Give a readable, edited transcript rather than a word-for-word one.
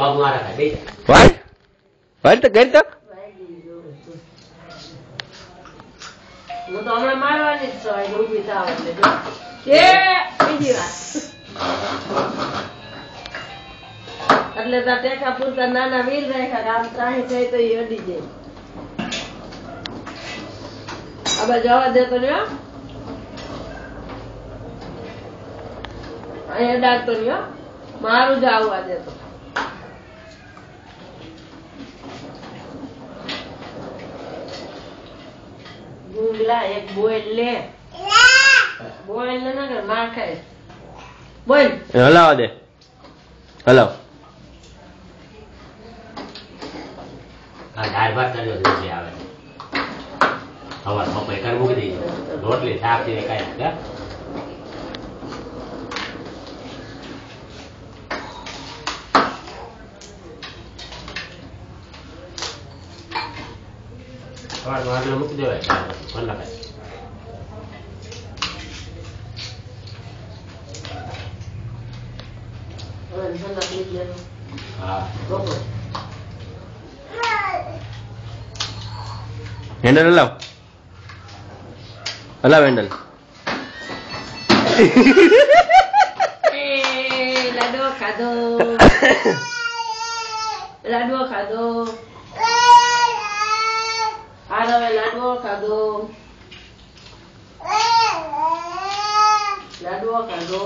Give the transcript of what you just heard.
વાળ વાળ તો કરી તો હું તો હમણાં મારવાની જ છું ઊભી થાવ એટલે બીજી વાત એટલે ત્યાં ટેકા પૂરતા નાના વીલ રાખ્યા આમ ત્રાહી થઈ તો એ અડી જાય આ બાજુ જવા દેતો ને અહીંયા અડાડતો ને મારું જ આવવા દેતો ગુંગલા એક બોલ લે બોલ ને ના માર ખાય બોલ હલાવા દે હલાવ દાળ ભાત કર્યો રોટલી આવે હવાર મપાઈ કર મૂકી દઈ રોટલી શાક છે કઈ મૂકી દેવાય હા હેન્ડલ હલાવ હલાવ હેન્ડલ લાડવો ખાધો લાડવો ખાધો હારો લાડવો ખાધો લાડવો ખાધો